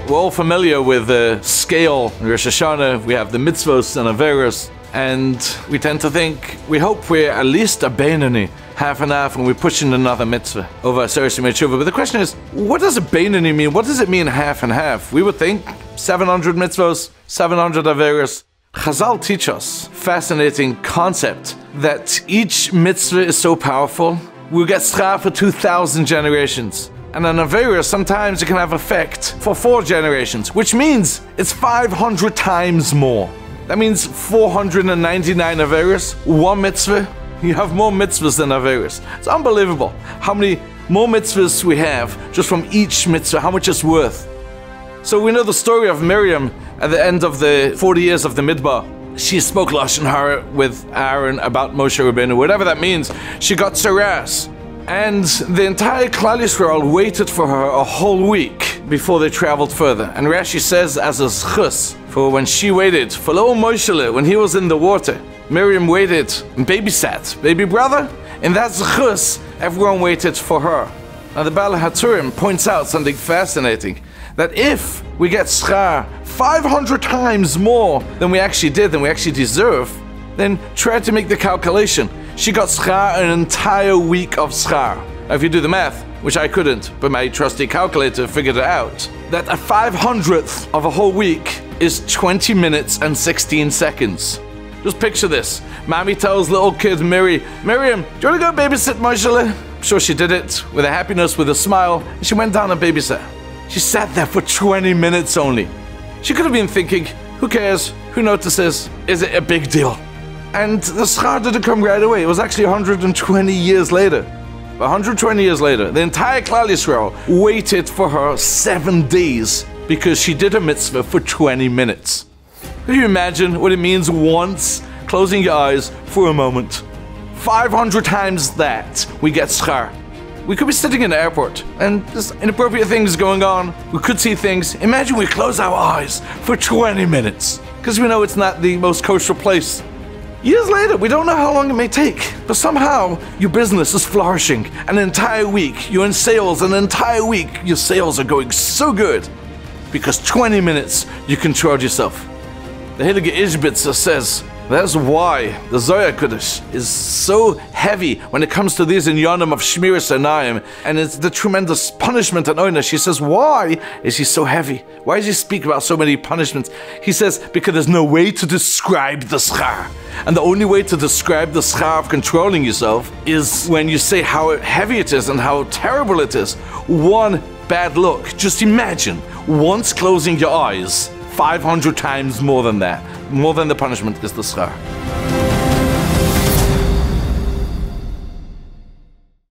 We're all familiar with the scale in Rosh Hashanah. We have the mitzvos and averos, and we tend to think, we hope we're at least a Beinoni, half and half, and we're pushing another mitzvah over a Seres Yemei Tshuva. But the question is, what does a Beinoni mean? What does it mean half and half? We would think 700 mitzvos, 700 averos. Chazal teach us fascinating concept that each mitzvah is so powerful, we'll get schar for 2,000 generations. And an avera, sometimes it can have effect for 4 generations, which means it's 500 times more. That means 499 averas, 1 mitzvah. You have more mitzvahs than averas. It's unbelievable how many more mitzvahs we have just from each mitzvah, how much it's worth. So we know the story of Miriam at the end of the 40 years of the Midbar. She spoke Lashon Hara with Aaron about Moshe Rabbeinu, whatever that means. She got saras. And the entire Klal Yisrael waited for her a whole week before they traveled further. And Rashi says as a zchus, for when she waited, for little Moshe, when he was in the water, Miriam waited and babysat, baby brother. In that zchus, everyone waited for her. Now the Baal HaTurim points out something fascinating, that if we get schar 500 times more than we actually did, than we actually deserve, then try to make the calculation. She got schar an entire week of schar. Now if you do the math, which I couldn't, but my trusty calculator figured it out, that a 500th of a whole week is 20 minutes and 16 seconds. Just picture this. Mommy tells little kid Miriam, do you want to go babysit Moshe? I'm sure she did it with a happiness, with a smile, and she went down and babysat. She sat there for 20 minutes only. She could have been thinking, who cares? Who notices? Is it a big deal? And the schar didn't come right away. It was actually 120 years later. 120 years later, the entire Klal Yisrael waited for her 7 days because she did a mitzvah for 20 minutes. Can you imagine what it means once closing your eyes for a moment? 500 times that we get schar. We could be sitting in the airport and there's inappropriate things going on. We could see things. Imagine we close our eyes for 20 minutes because we know it's not the most kosher place. Years later, we don't know how long it may take, but somehow your business is flourishing. An entire week, you're in sales, an entire week, your sales are going so good because 20 minutes you controlled yourself. The Heilige Ishbitzer says, that's why the Zohar Kodesh is so heavy when it comes to these inyanim of Shmiras Einayim, and it's the tremendous punishment and oinah. She says, why is he so heavy? Why does he speak about so many punishments? He says, because there's no way to describe the schar. And the only way to describe the schar of controlling yourself is when you say how heavy it is and how terrible it is. One bad look, just imagine, once closing your eyes, 500 times more than that. More than the punishment is the schar.